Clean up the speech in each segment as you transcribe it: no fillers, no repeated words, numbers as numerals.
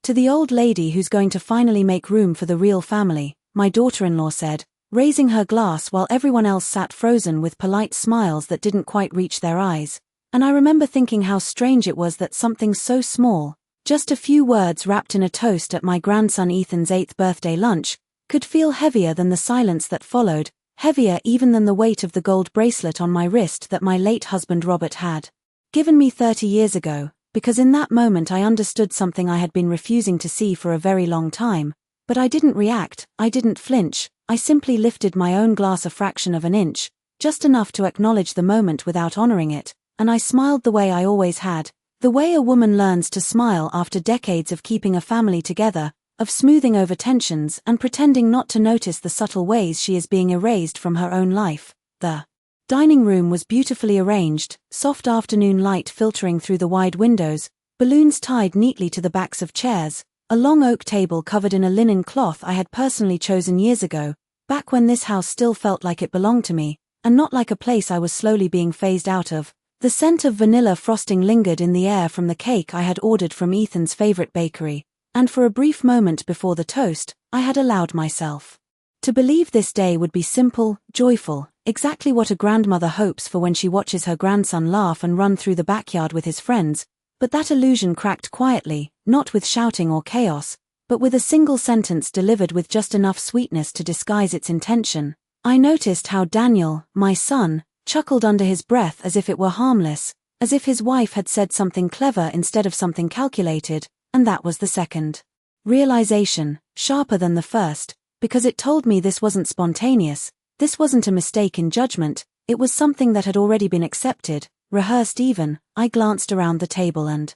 To the old lady who's going to finally make room for the real family, my daughter-in-law said, raising her glass while everyone else sat frozen with polite smiles that didn't quite reach their eyes. And I remember thinking how strange it was that something so small, just a few words wrapped in a toast at my grandson Ethan's 8th birthday lunch, could feel heavier than the silence that followed, heavier even than the weight of the gold bracelet on my wrist that my late husband Robert had given me 30 years ago, because in that moment I understood something I had been refusing to see for a very long time. But I didn't react, I didn't flinch, I simply lifted my own glass a fraction of an inch, just enough to acknowledge the moment without honoring it, and I smiled the way I always had, the way a woman learns to smile after decades of keeping a family together, of smoothing over tensions and pretending not to notice the subtle ways she is being erased from her own life. The dining room was beautifully arranged, soft afternoon light filtering through the wide windows, balloons tied neatly to the backs of chairs, a long oak table covered in a linen cloth I had personally chosen years ago, back when this house still felt like it belonged to me, and not like a place I was slowly being phased out of. The scent of vanilla frosting lingered in the air from the cake I had ordered from Ethan's favorite bakery, and for a brief moment before the toast, I had allowed myself to believe this day would be simple, joyful, exactly what a grandmother hopes for when she watches her grandson laugh and run through the backyard with his friends, but that illusion cracked quietly, not with shouting or chaos, but with a single sentence delivered with just enough sweetness to disguise its intention. I noticed how Daniel, my son, chuckled under his breath as if it were harmless, as if his wife had said something clever instead of something calculated, and that was the second realization, sharper than the first, because it told me this wasn't spontaneous, this wasn't a mistake in judgment, it was something that had already been accepted, rehearsed even. I glanced around the table and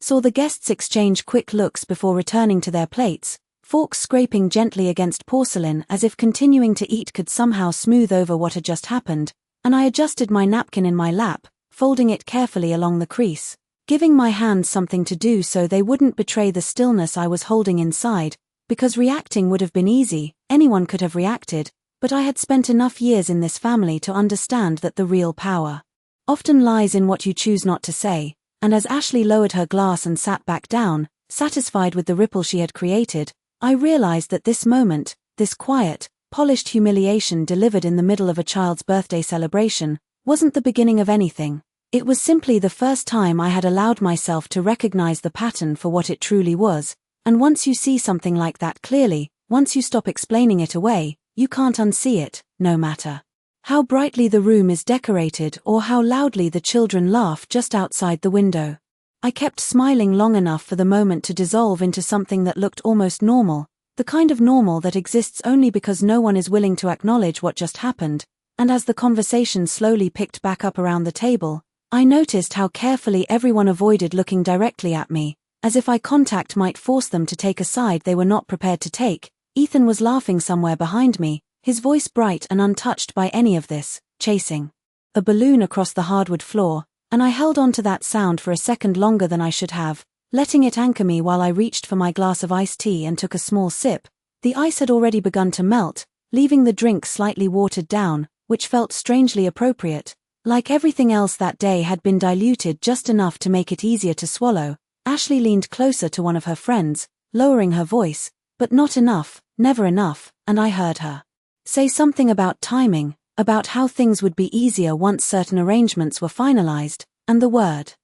saw the guests exchange quick looks before returning to their plates, forks scraping gently against porcelain as if continuing to eat could somehow smooth over what had just happened, and I adjusted my napkin in my lap, folding it carefully along the crease, giving my hands something to do so they wouldn't betray the stillness I was holding inside, because reacting would have been easy, anyone could have reacted, but I had spent enough years in this family to understand that the real power often lies in what you choose not to say, and as Ashley lowered her glass and sat back down, satisfied with the ripple she had created, I realized that this moment, this quiet, polished humiliation delivered in the middle of a child's birthday celebration, wasn't the beginning of anything. It was simply the first time I had allowed myself to recognize the pattern for what it truly was, and once you see something like that clearly, once you stop explaining it away, you can't unsee it, no matter how brightly the room is decorated or how loudly the children laugh just outside the window. I kept smiling long enough for the moment to dissolve into something that looked almost normal, the kind of normal that exists only because no one is willing to acknowledge what just happened, and as the conversation slowly picked back up around the table, I noticed how carefully everyone avoided looking directly at me, as if eye contact might force them to take a side they were not prepared to take. Ethan was laughing somewhere behind me, his voice bright and untouched by any of this, chasing a balloon across the hardwood floor, and I held on to that sound for a second longer than I should have, letting it anchor me while I reached for my glass of iced tea and took a small sip. The ice had already begun to melt, leaving the drink slightly watered down, which felt strangely appropriate. Like everything else that day had been diluted just enough to make it easier to swallow. Ashley leaned closer to one of her friends, lowering her voice, but not enough, never enough, and I heard her say something about timing, about how things would be easier once certain arrangements were finalized, and the word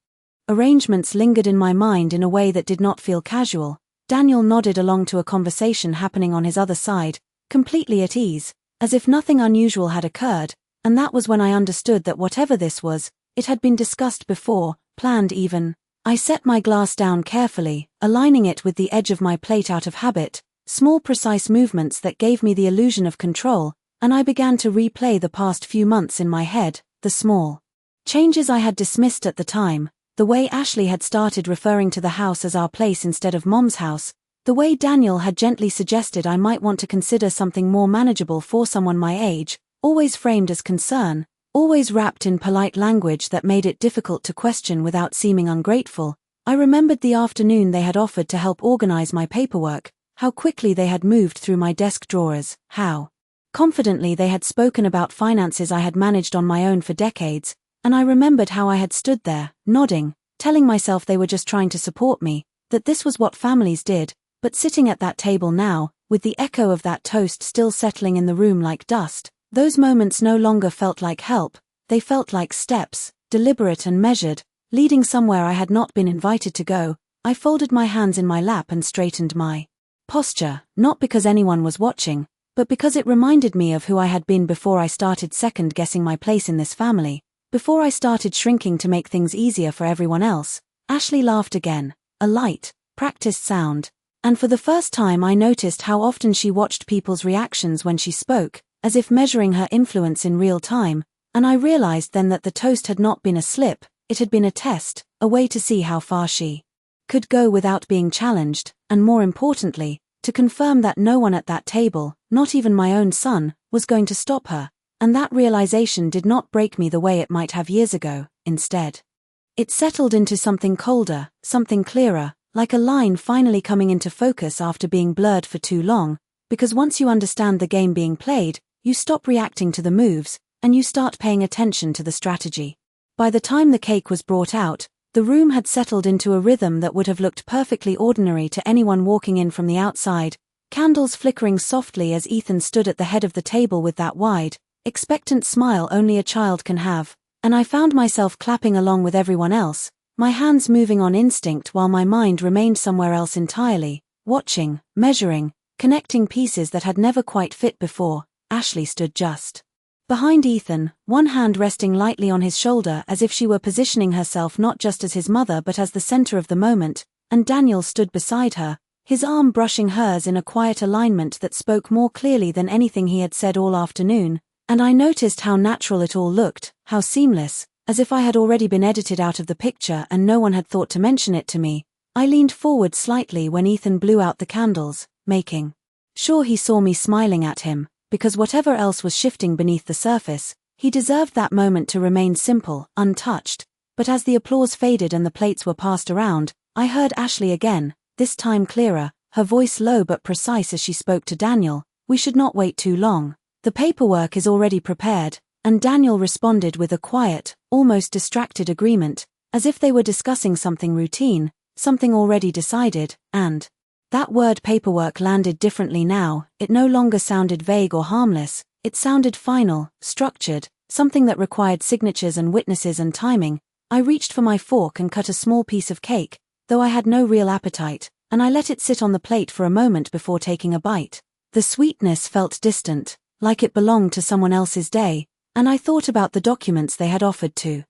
arrangements lingered in my mind in a way that did not feel casual. Daniel nodded along to a conversation happening on his other side, completely at ease, as if nothing unusual had occurred, and that was when I understood that whatever this was, it had been discussed before, planned even. I set my glass down carefully, aligning it with the edge of my plate out of habit, small precise movements that gave me the illusion of control, and I began to replay the past few months in my head, the small changes I had dismissed at the time, the way Ashley had started referring to the house as our place instead of Mom's house, the way Daniel had gently suggested I might want to consider something more manageable for someone my age, always framed as concern, always wrapped in polite language that made it difficult to question without seeming ungrateful. I remembered the afternoon they had offered to help organize my paperwork, how quickly they had moved through my desk drawers, how confidently they had spoken about finances I had managed on my own for decades, and I remembered how I had stood there, nodding, telling myself they were just trying to support me, that this was what families did, but sitting at that table now, with the echo of that toast still settling in the room like dust, those moments no longer felt like help, they felt like steps, deliberate and measured, leading somewhere I had not been invited to go. I folded my hands in my lap and straightened my posture, not because anyone was watching, but because it reminded me of who I had been before I started second-guessing my place in this family, before I started shrinking to make things easier for everyone else. Ashley laughed again, a light, practiced sound, and for the first time I noticed how often she watched people's reactions when she spoke, as if measuring her influence in real time, and I realized then that the toast had not been a slip, it had been a test, a way to see how far she could go without being challenged, and more importantly, to confirm that no one at that table, not even my own son, was going to stop her, and that realization did not break me the way it might have years ago. Instead, it settled into something colder, something clearer, like a line finally coming into focus after being blurred for too long, because once you understand the game being played, you stop reacting to the moves, and you start paying attention to the strategy. By the time the cake was brought out, the room had settled into a rhythm that would have looked perfectly ordinary to anyone walking in from the outside, candles flickering softly as Ethan stood at the head of the table with that wide, expectant smile only a child can have, and I found myself clapping along with everyone else, my hands moving on instinct while my mind remained somewhere else entirely, watching, measuring, connecting pieces that had never quite fit before. Ashley stood just behind Ethan, one hand resting lightly on his shoulder as if she were positioning herself not just as his mother but as the center of the moment, and Daniel stood beside her, his arm brushing hers in a quiet alignment that spoke more clearly than anything he had said all afternoon, and I noticed how natural it all looked, how seamless, as if I had already been edited out of the picture and no one had thought to mention it to me. I leaned forward slightly when Ethan blew out the candles, making sure he saw me smiling at him, because whatever else was shifting beneath the surface, he deserved that moment to remain simple, untouched. But as the applause faded and the plates were passed around, I heard Ashley again, this time clearer, her voice low but precise as she spoke to Daniel. "We should not wait too long. The paperwork is already prepared," and Daniel responded with a quiet, almost distracted agreement, as if they were discussing something routine, something already decided, and that word paperwork landed differently now. It no longer sounded vague or harmless, it sounded final, structured, something that required signatures and witnesses and timing. I reached for my fork and cut a small piece of cake, though I had no real appetite, and I let it sit on the plate for a moment before taking a bite. The sweetness felt distant, like it belonged to someone else's day, and I thought about the documents they had offered to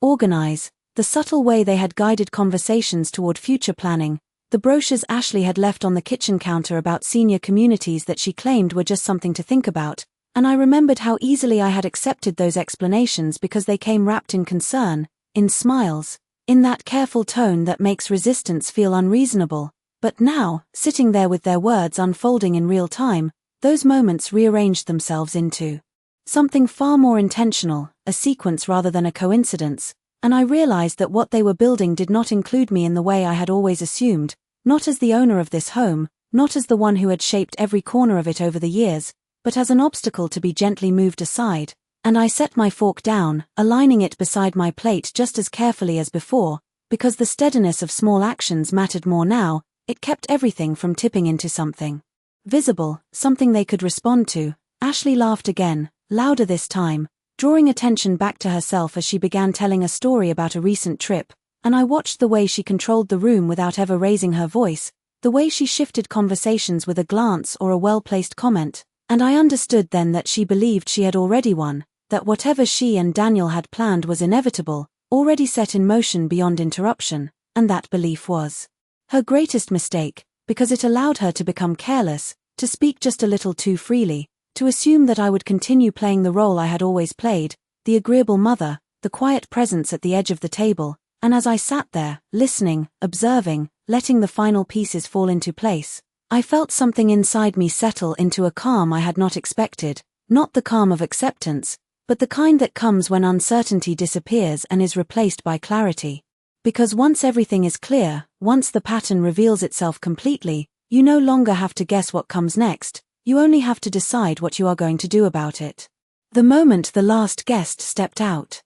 organize, the subtle way they had guided conversations toward future planning, the brochures Ashley had left on the kitchen counter about senior communities that she claimed were just something to think about, and I remembered how easily I had accepted those explanations because they came wrapped in concern, in smiles, in that careful tone that makes resistance feel unreasonable. But now, sitting there with their words unfolding in real time, those moments rearranged themselves into something far more intentional, a sequence rather than a coincidence, and I realized that what they were building did not include me in the way I had always assumed, not as the owner of this home, not as the one who had shaped every corner of it over the years, but as an obstacle to be gently moved aside, and I set my fork down, aligning it beside my plate just as carefully as before, because the steadiness of small actions mattered more now. It kept everything from tipping into something visible, something they could respond to. Ashley laughed again, louder this time, drawing attention back to herself as she began telling a story about a recent trip, and I watched the way she controlled the room without ever raising her voice, the way she shifted conversations with a glance or a well-placed comment, and I understood then that she believed she had already won, that whatever she and Daniel had planned was inevitable, already set in motion beyond interruption, and that belief was her greatest mistake, because it allowed her to become careless, to speak just a little too freely, to assume that I would continue playing the role I had always played, the agreeable mother, the quiet presence at the edge of the table, and as I sat there, listening, observing, letting the final pieces fall into place, I felt something inside me settle into a calm I had not expected, not the calm of acceptance, but the kind that comes when uncertainty disappears and is replaced by clarity. Because once everything is clear, once the pattern reveals itself completely, you no longer have to guess what comes next, you only have to decide what you are going to do about it. The moment the last guest stepped out,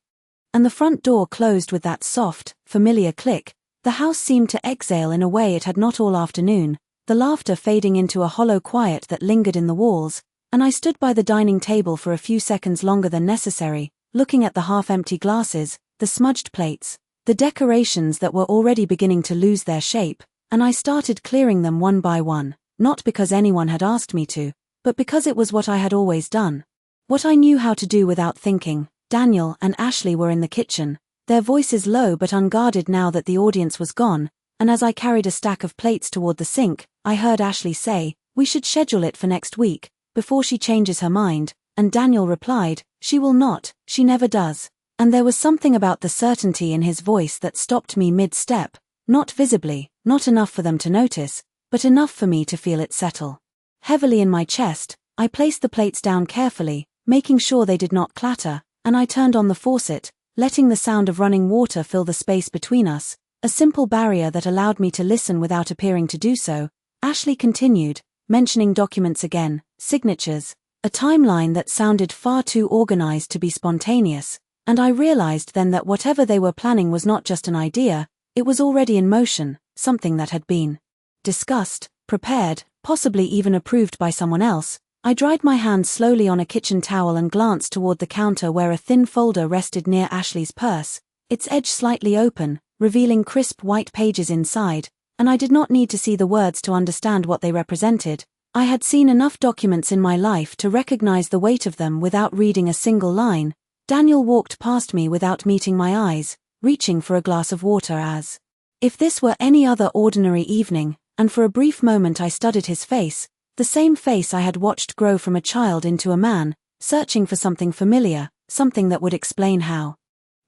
and the front door closed with that soft, familiar click, The house seemed to exhale in a way it had not all afternoon, the laughter fading into a hollow quiet that lingered in the walls, and I stood by the dining table for a few seconds longer than necessary, looking at the half-empty glasses, the smudged plates, the decorations that were already beginning to lose their shape, and I started clearing them one by one, not because anyone had asked me to, but because it was what I had always done. What I knew how to do without thinking. Daniel and Ashley were in the kitchen, their voices low but unguarded now that the audience was gone, and as I carried a stack of plates toward the sink, I heard Ashley say, "We should schedule it for next week, before she changes her mind," and Daniel replied, "She will not, she never does." And there was something about the certainty in his voice that stopped me mid-step, not visibly, not enough for them to notice, but enough for me to feel it settle. Heavily in my chest, I placed the plates down carefully, making sure they did not clatter, and I turned on the faucet, letting the sound of running water fill the space between us, a simple barrier that allowed me to listen without appearing to do so. Ashley continued, mentioning documents again, signatures, a timeline that sounded far too organized to be spontaneous, and I realized then that whatever they were planning was not just an idea, it was already in motion, something that had been discussed, prepared, possibly even approved by someone else. I dried my hands slowly on a kitchen towel and glanced toward the counter where a thin folder rested near Ashley's purse, its edge slightly open, revealing crisp white pages inside, and I did not need to see the words to understand what they represented. I had seen enough documents in my life to recognize the weight of them without reading a single line. Daniel walked past me without meeting my eyes, reaching for a glass of water as if this were any other ordinary evening, and for a brief moment I studied his face, the same face I had watched grow from a child into a man, searching for something familiar, something that would explain how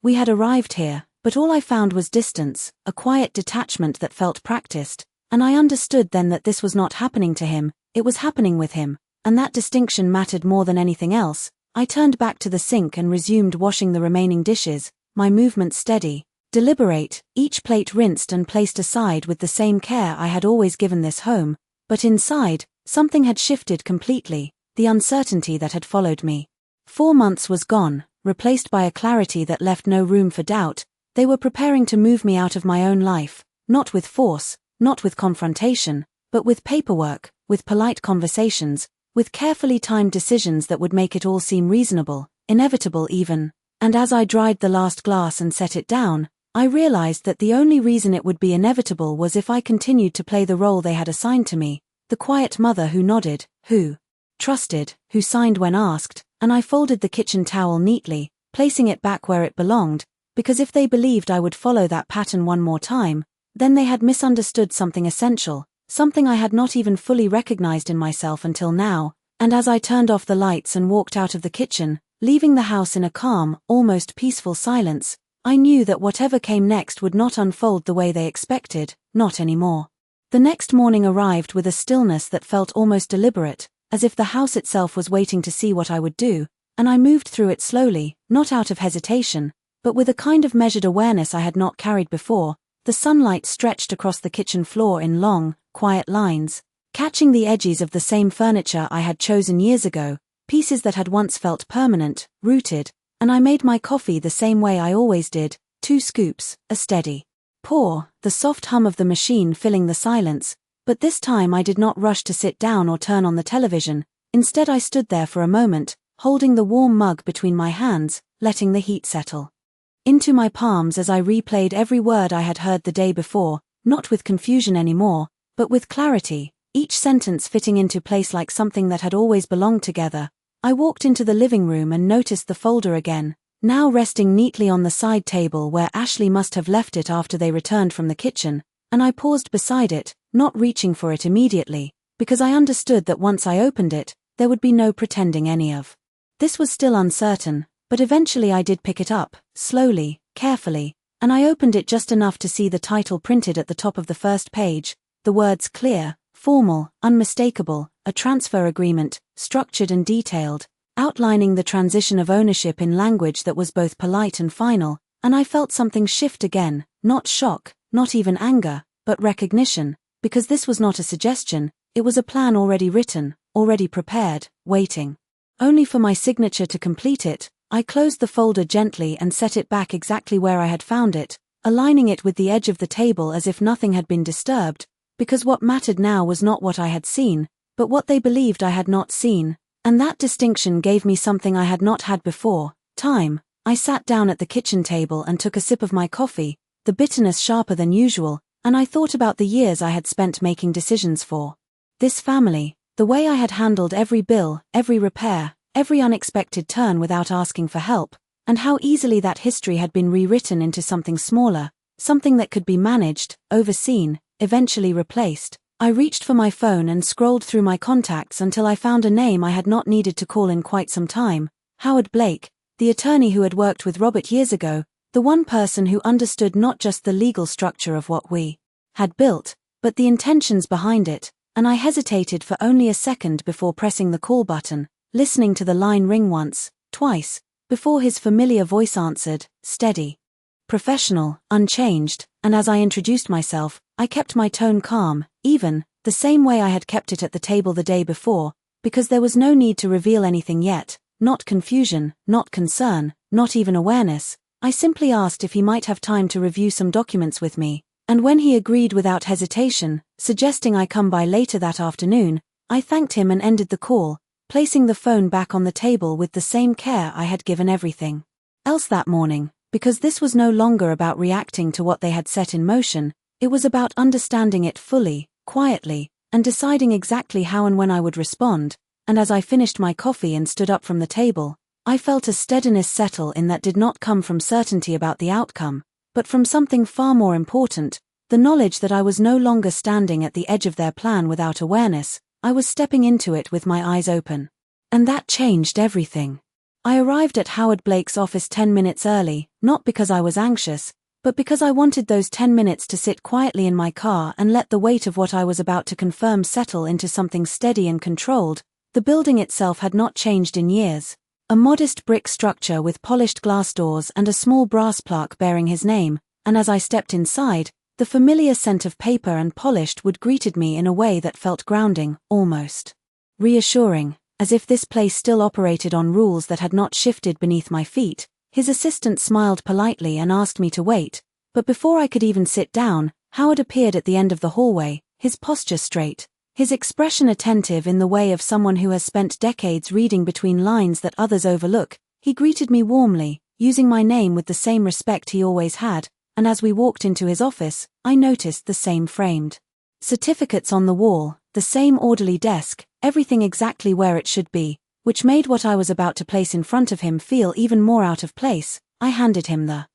we had arrived here, but all I found was distance, a quiet detachment that felt practiced, and I understood then that this was not happening to him, it was happening with him, and that distinction mattered more than anything else. I turned back to the sink and resumed washing the remaining dishes, my movements steady, deliberate, each plate rinsed and placed aside with the same care I had always given this home, but inside, something had shifted completely, the uncertainty that had followed me. 4 months was gone, replaced by a clarity that left no room for doubt. They were preparing to move me out of my own life, not with force, not with confrontation, but with paperwork, with polite conversations, with carefully timed decisions that would make it all seem reasonable, inevitable even. And as I dried the last glass and set it down, I realized that the only reason it would be inevitable was if I continued to play the role they had assigned to me, the quiet mother who nodded, who trusted, who signed when asked, and I folded the kitchen towel neatly, placing it back where it belonged, because if they believed I would follow that pattern one more time, then they had misunderstood something essential, something I had not even fully recognized in myself until now. And as I turned off the lights and walked out of the kitchen, leaving the house in a calm, almost peaceful silence, I knew that whatever came next would not unfold the way they expected, not anymore. The next morning arrived with a stillness that felt almost deliberate, as if the house itself was waiting to see what I would do, and I moved through it slowly, not out of hesitation, but with a kind of measured awareness I had not carried before. The sunlight stretched across the kitchen floor in long, quiet lines, catching the edges of the same furniture I had chosen years ago, pieces that had once felt permanent, rooted, and I made my coffee the same way I always did, 2 scoops, a steady pour, the soft hum of the machine filling the silence, but this time I did not rush to sit down or turn on the television. Instead I stood there for a moment, holding the warm mug between my hands, letting the heat settle into my palms as I replayed every word I had heard the day before, not with confusion anymore, but with clarity, each sentence fitting into place like something that had always belonged together. I walked into the living room and noticed the folder again, now resting neatly on the side table where Ashley must have left it after they returned from the kitchen, and I paused beside it, not reaching for it immediately, because I understood that once I opened it, there would be no pretending any of this was still uncertain, but eventually I did pick it up, slowly, carefully, and I opened it just enough to see the title printed at the top of the first page, the words clear, formal, unmistakable, a transfer agreement, structured and detailed, outlining the transition of ownership in language that was both polite and final, and I felt something shift again, not shock, not even anger, but recognition, because this was not a suggestion, it was a plan already written, already prepared, waiting only for my signature to complete it. I closed the folder gently and set it back exactly where I had found it, aligning it with the edge of the table as if nothing had been disturbed, because what mattered now was not what I had seen, but what they believed I had not seen, and that distinction gave me something I had not had before: time. I sat down at the kitchen table and took a sip of my coffee, the bitterness sharper than usual, and I thought about the years I had spent making decisions for this family, the way I had handled every bill, every repair, every unexpected turn without asking for help, and how easily that history had been rewritten into something smaller, something that could be managed, overseen, eventually replaced. I reached for my phone and scrolled through my contacts until I found a name I had not needed to call in quite some time: Howard Blake, the attorney who had worked with Robert years ago, the one person who understood not just the legal structure of what we had built, but the intentions behind it, and I hesitated for only a second before pressing the call button, listening to the line ring once, twice, before his familiar voice answered, steady, professional, unchanged, and as I introduced myself, I kept my tone calm, even, the same way I had kept it at the table the day before, because there was no need to reveal anything yet, not confusion, not concern, not even awareness. I simply asked if he might have time to review some documents with me, and when he agreed without hesitation, suggesting I come by later that afternoon, I thanked him and ended the call, placing the phone back on the table with the same care I had given everything else that morning, because this was no longer about reacting to what they had set in motion. It was about understanding it fully, quietly, and deciding exactly how and when I would respond. And as I finished my coffee and stood up from the table, I felt a steadiness settle in that did not come from certainty about the outcome, but from something far more important: the knowledge that I was no longer standing at the edge of their plan without awareness. I was stepping into it with my eyes open. And that changed everything. I arrived at Howard Blake's office 10 minutes early, not because I was anxious, but because I wanted those 10 minutes to sit quietly in my car and let the weight of what I was about to confirm settle into something steady and controlled. The building itself had not changed in years. A modest brick structure with polished glass doors and a small brass plaque bearing his name, and as I stepped inside, the familiar scent of paper and polished wood greeted me in a way that felt grounding, almost reassuring, as if this place still operated on rules that had not shifted beneath my feet. His assistant smiled politely and asked me to wait, but before I could even sit down, Howard appeared at the end of the hallway, his posture straight, his expression attentive in the way of someone who has spent decades reading between lines that others overlook. He greeted me warmly, using my name with the same respect he always had, and as we walked into his office, I noticed the same framed certificates on the wall, the same orderly desk, everything exactly where it should be, which made what I was about to place in front of him feel even more out of place. I handed him the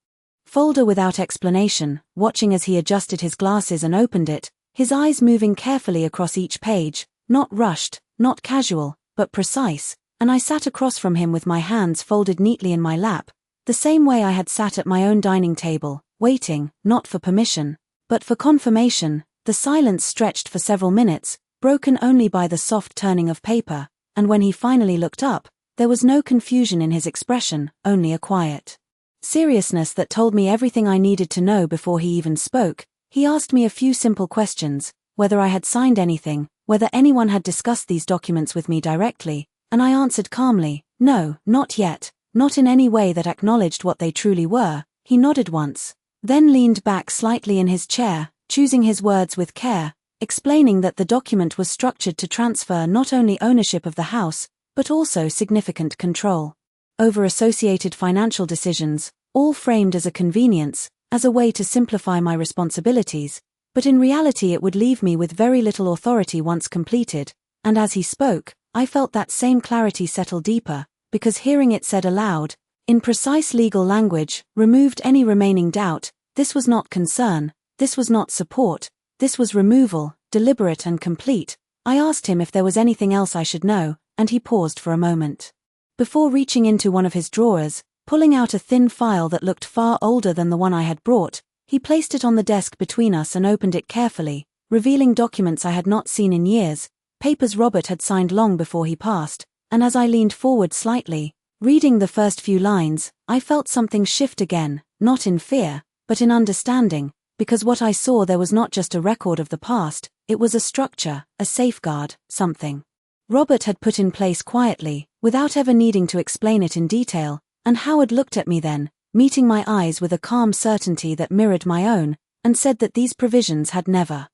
folder without explanation, watching as he adjusted his glasses and opened it, his eyes moving carefully across each page, not rushed, not casual, but precise, and I sat across from him with my hands folded neatly in my lap, the same way I had sat at my own dining table, waiting, not for permission, but for confirmation. The silence stretched for several minutes, broken only by the soft turning of paper, and when he finally looked up, there was no confusion in his expression, only a quiet seriousness that told me everything I needed to know before he even spoke. He asked me a few simple questions: whether I had signed anything, whether anyone had discussed these documents with me directly, and I answered calmly, no, not yet, not in any way that acknowledged what they truly were. He nodded once, then leaned back slightly in his chair, choosing his words with care, explaining that the document was structured to transfer not only ownership of the house, but also significant control over associated financial decisions, all framed as a convenience, as a way to simplify my responsibilities, but in reality it would leave me with very little authority once completed. And as he spoke, I felt that same clarity settle deeper, because hearing it said aloud, in precise legal language, removed any remaining doubt. This was not concern, this was not support, this was removal, deliberate and complete. I asked him if there was anything else I should know, and he paused for a moment. Before reaching into one of his drawers, pulling out a thin file that looked far older than the one I had brought, he placed it on the desk between us and opened it carefully, revealing documents I had not seen in years, papers Robert had signed long before he passed, and as I leaned forward slightly, reading the first few lines, I felt something shift again, not in fear, but in understanding, because what I saw there was not just a record of the past, it was a structure, a safeguard, something Robert had put in place quietly, without ever needing to explain it in detail. And Howard looked at me then, meeting my eyes with a calm certainty that mirrored my own, and said that these provisions had never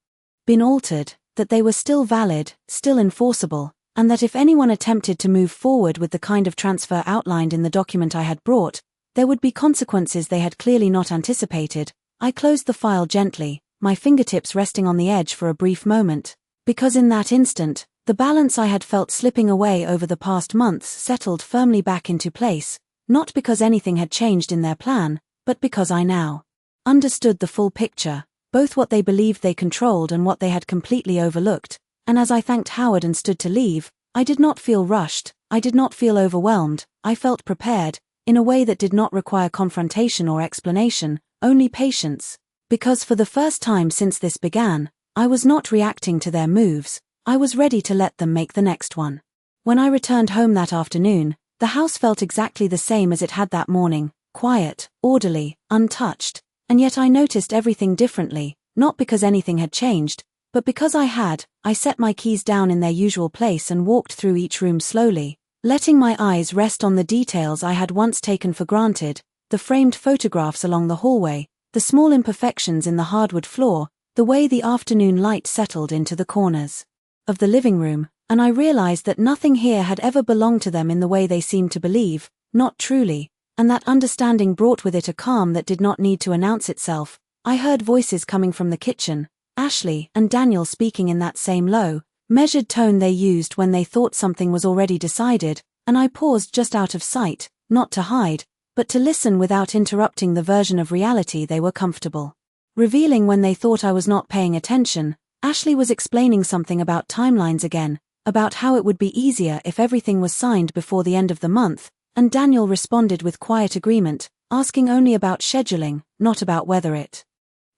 been altered, that they were still valid, still enforceable, and that if anyone attempted to move forward with the kind of transfer outlined in the document I had brought, there would be consequences they had clearly not anticipated. I closed the file gently, my fingertips resting on the edge for a brief moment, because in that instant, the balance I had felt slipping away over the past months settled firmly back into place, not because anything had changed in their plan, but because I now understood the full picture, both what they believed they controlled and what they had completely overlooked, and as I thanked Howard and stood to leave, I did not feel rushed, I did not feel overwhelmed, I felt prepared, in a way that did not require confrontation or explanation, only patience, because for the first time since this began, I was not reacting to their moves, I was ready to let them make the next one. When I returned home that afternoon, the house felt exactly the same as it had that morning, quiet, orderly, untouched, and yet I noticed everything differently, not because anything had changed, but because I set my keys down in their usual place and walked through each room slowly, letting my eyes rest on the details I had once taken for granted, the framed photographs along the hallway, the small imperfections in the hardwood floor, the way the afternoon light settled into the corners of the living room, and I realized that nothing here had ever belonged to them in the way they seemed to believe, not truly, and that understanding brought with it a calm that did not need to announce itself. I heard voices coming from the kitchen, Ashley and Daniel speaking in that same low, measured tone they used when they thought something was already decided, and I paused just out of sight, not to hide, but to listen without interrupting the version of reality they were comfortable revealing when they thought I was not paying attention. Ashley was explaining something about timelines again, about how it would be easier if everything was signed before the end of the month, and Daniel responded with quiet agreement, asking only about scheduling, not about whether it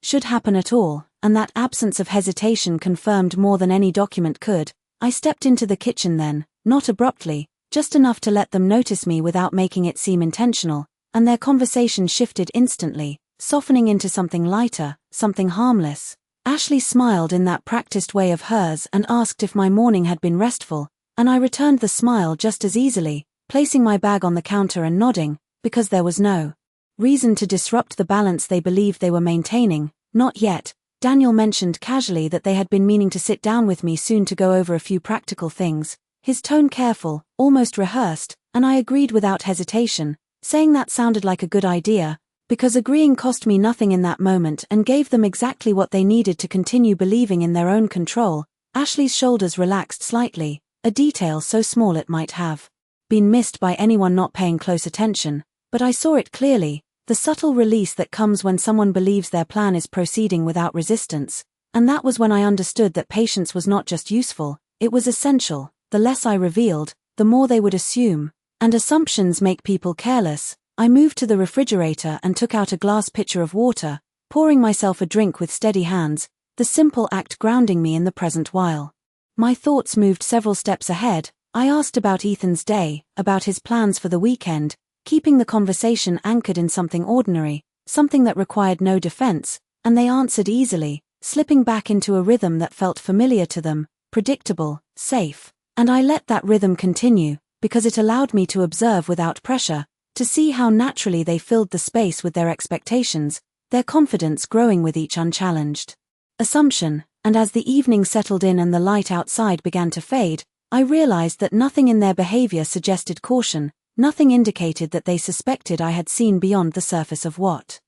should happen at all, and that absence of hesitation confirmed more than any document could. I stepped into the kitchen then, not abruptly, just enough to let them notice me without making it seem intentional, and their conversation shifted instantly, softening into something lighter, something harmless. Ashley smiled in that practiced way of hers and asked if my morning had been restful, and I returned the smile just as easily, placing my bag on the counter and nodding, because there was no reason to disrupt the balance they believed they were maintaining. Not yet. Daniel mentioned casually that they had been meaning to sit down with me soon to go over a few practical things, his tone careful, almost rehearsed, and I agreed without hesitation, saying that sounded like a good idea, because agreeing cost me nothing in that moment and gave them exactly what they needed to continue believing in their own control. Ashley's shoulders relaxed slightly, a detail so small it might have been missed by anyone not paying close attention, but I saw it clearly, the subtle release that comes when someone believes their plan is proceeding without resistance, and that was when I understood that patience was not just useful, it was essential. The less I revealed, the more they would assume, and assumptions make people careless. I moved to the refrigerator and took out a glass pitcher of water, pouring myself a drink with steady hands, the simple act grounding me in the present while my thoughts moved several steps ahead. I asked about Ethan's day, about his plans for the weekend, keeping the conversation anchored in something ordinary, something that required no defense, and they answered easily, slipping back into a rhythm that felt familiar to them, predictable, safe, and I let that rhythm continue, because it allowed me to observe without pressure, to see how naturally they filled the space with their expectations, their confidence growing with each unchallenged assumption, and as the evening settled in and the light outside began to fade, I realized that nothing in their behavior suggested caution, nothing indicated that they suspected I had seen beyond the surface of what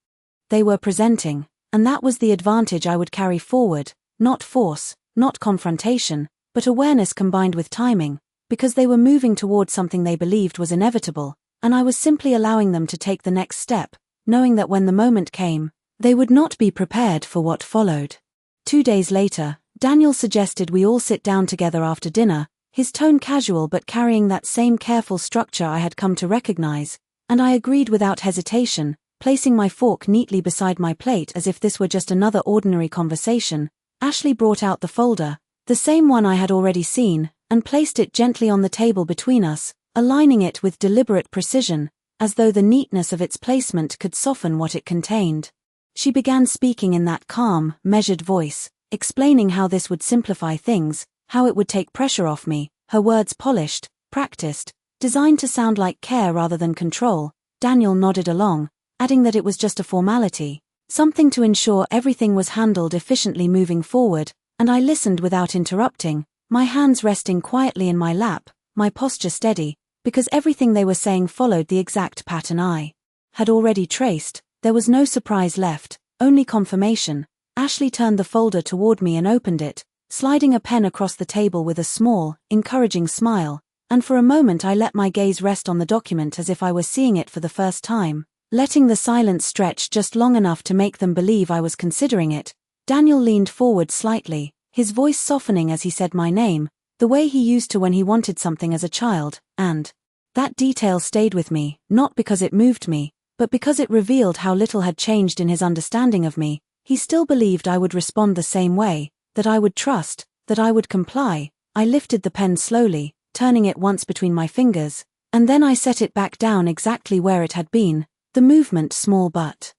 they were presenting, and that was the advantage I would carry forward, not force, not confrontation, but awareness combined with timing, because they were moving toward something they believed was inevitable, and I was simply allowing them to take the next step, knowing that when the moment came, they would not be prepared for what followed. 2 days later, Daniel suggested we all sit down together after dinner, his tone casual but carrying that same careful structure I had come to recognize, and I agreed without hesitation, placing my fork neatly beside my plate as if this were just another ordinary conversation. Ashley brought out the folder, the same one I had already seen, and placed it gently on the table between us, aligning it with deliberate precision, as though the neatness of its placement could soften what it contained. She began speaking in that calm, measured voice, explaining how this would simplify things, how it would take pressure off me, her words polished, practiced, designed to sound like care rather than control. Daniel nodded along, adding that it was just a formality, something to ensure everything was handled efficiently moving forward, and I listened without interrupting, my hands resting quietly in my lap, my posture steady, because everything they were saying followed the exact pattern I had already traced. There was no surprise left, only confirmation. Ashley turned the folder toward me and opened it, sliding a pen across the table with a small, encouraging smile, and for a moment I let my gaze rest on the document as if I were seeing it for the first time, letting the silence stretch just long enough to make them believe I was considering it. Daniel leaned forward slightly, his voice softening as he said my name, the way he used to when he wanted something as a child, and that detail stayed with me, not because it moved me, but because it revealed how little had changed in his understanding of me. He still believed I would respond the same way, that I would trust, that I would comply. I lifted the pen slowly, turning it once between my fingers, and then I set it back down exactly where it had been, the movement small but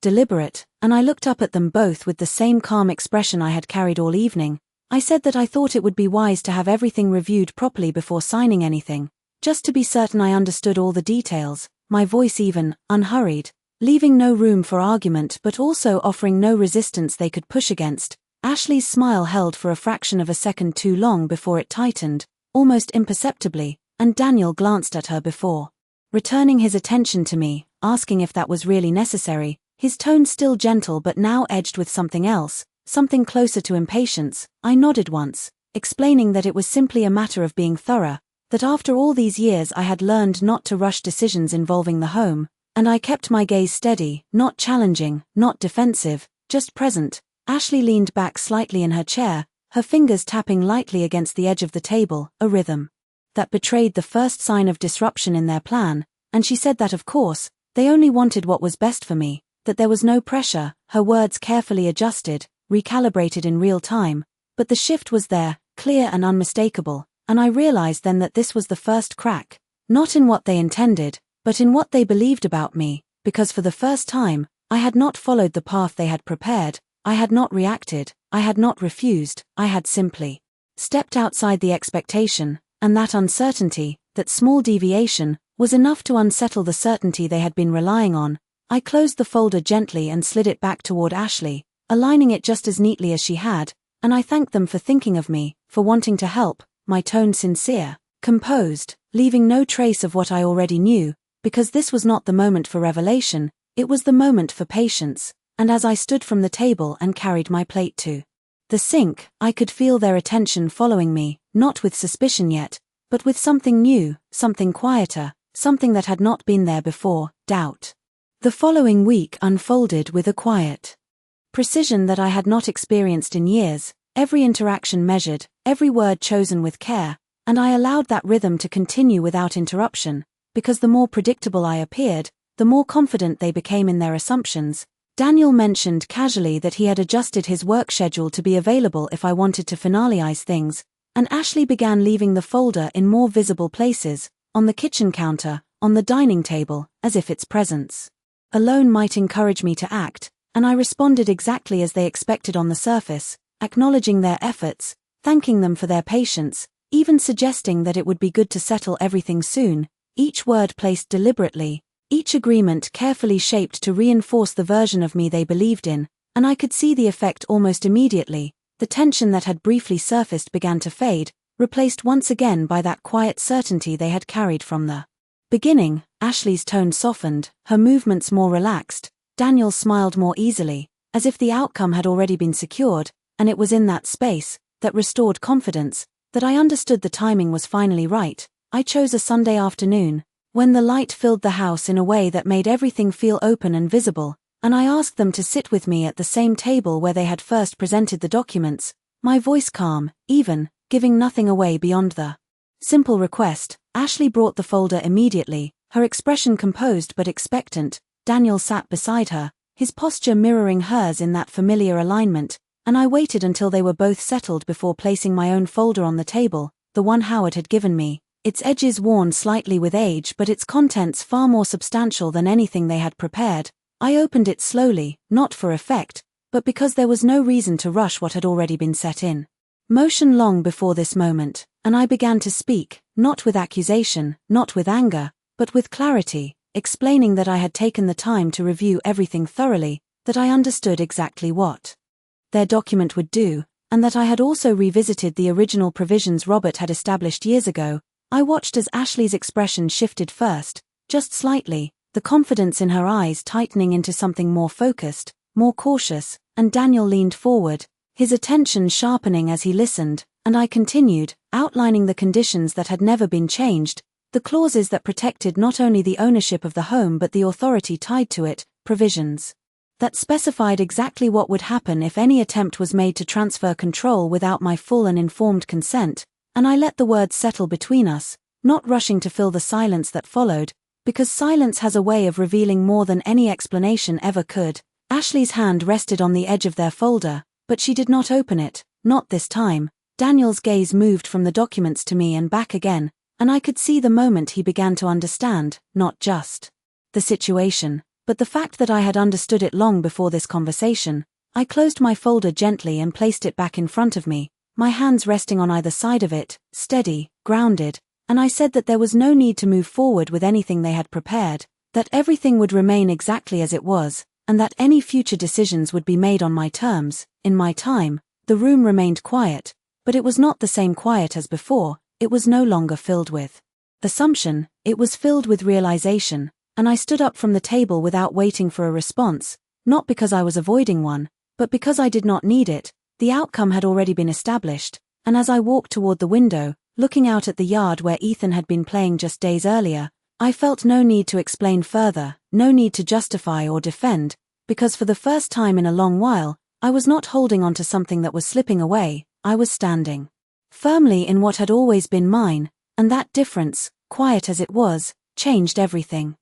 deliberate, and I looked up at them both with the same calm expression I had carried all evening. I said that I thought it would be wise to have everything reviewed properly before signing anything, just to be certain I understood all the details, my voice even, unhurried, leaving no room for argument but also offering no resistance they could push against. Ashley's smile held for a fraction of a second too long before it tightened, almost imperceptibly, and Daniel glanced at her before returning his attention to me, asking if that was really necessary, his tone still gentle but now edged with something else, something closer to impatience. I nodded once, explaining that it was simply a matter of being thorough, that after all these years I had learned not to rush decisions involving the home, and I kept my gaze steady, not challenging, not defensive, just present. Ashley leaned back slightly in her chair, her fingers tapping lightly against the edge of the table, a rhythm that betrayed the first sign of disruption in their plan, and she said that of course, they only wanted what was best for me, that there was no pressure, her words carefully adjusted, recalibrated in real time, but the shift was there, clear and unmistakable, and I realized then that this was the first crack, not in what they intended, but in what they believed about me, because for the first time, I had not followed the path they had prepared, I had not reacted, I had not refused, I had simply stepped outside the expectation, and that uncertainty, that small deviation, was enough to unsettle the certainty they had been relying on. I closed the folder gently and slid it back toward Ashley, aligning it just as neatly as she had, and I thanked them for thinking of me, for wanting to help, my tone sincere, composed, leaving no trace of what I already knew, because this was not the moment for revelation, it was the moment for patience, and as I stood from the table and carried my plate to the sink, I could feel their attention following me, not with suspicion yet, but with something new, something quieter, something that had not been there before, doubt. The following week unfolded with a quiet precision that I had not experienced in years, every interaction measured, every word chosen with care, and I allowed that rhythm to continue without interruption, because the more predictable I appeared, the more confident they became in their assumptions. Daniel mentioned casually that he had adjusted his work schedule to be available if I wanted to finalize things, and Ashley began leaving the folder in more visible places, on the kitchen counter, on the dining table, as if its presence alone might encourage me to act, and I responded exactly as they expected on the surface, acknowledging their efforts, thanking them for their patience, even suggesting that it would be good to settle everything soon, each word placed deliberately, each agreement carefully shaped to reinforce the version of me they believed in, and I could see the effect almost immediately. The tension that had briefly surfaced began to fade, replaced once again by that quiet certainty they had carried from the beginning. Ashley's tone softened, her movements more relaxed, Daniel smiled more easily, as if the outcome had already been secured, and it was in that space, that restored confidence, that I understood the timing was finally right. I chose a Sunday afternoon, when the light filled the house in a way that made everything feel open and visible, and I asked them to sit with me at the same table where they had first presented the documents, my voice calm, even, giving nothing away beyond the simple request. Ashley brought the folder immediately, her expression composed but expectant. Daniel sat beside her, his posture mirroring hers in that familiar alignment, and I waited until they were both settled before placing my own folder on the table, the one Howard had given me, its edges worn slightly with age but its contents far more substantial than anything they had prepared. I opened it slowly, not for effect, but because there was no reason to rush what had already been set in motion long before this moment, and I began to speak, not with accusation, not with anger, but with clarity, explaining that I had taken the time to review everything thoroughly, that I understood exactly what their document would do, and that I had also revisited the original provisions Robert had established years ago. I watched as Ashley's expression shifted first, just slightly, the confidence in her eyes tightening into something more focused, more cautious, and Daniel leaned forward, his attention sharpening as he listened, and I continued, outlining the conditions that had never been changed, the clauses that protected not only the ownership of the home but the authority tied to it, provisions that specified exactly what would happen if any attempt was made to transfer control without my full and informed consent, and I let the words settle between us, not rushing to fill the silence that followed, because silence has a way of revealing more than any explanation ever could. Ashley's hand rested on the edge of their folder, but she did not open it, not this time. Daniel's gaze moved from the documents to me and back again, and I could see the moment he began to understand, not just the situation, but the fact that I had understood it long before this conversation. I closed my folder gently and placed it back in front of me, my hands resting on either side of it, steady, grounded, and I said that there was no need to move forward with anything they had prepared, that everything would remain exactly as it was, and that any future decisions would be made on my terms, in my time. The room remained quiet, but it was not the same quiet as before. It was no longer filled with assumption, it was filled with realization, and I stood up from the table without waiting for a response, not because I was avoiding one, but because I did not need it. The outcome had already been established, and as I walked toward the window, looking out at the yard where Ethan had been playing just days earlier, I felt no need to explain further, no need to justify or defend, because for the first time in a long while, I was not holding on to something that was slipping away. I was standing firmly in what had always been mine, and that difference, quiet as it was, changed everything.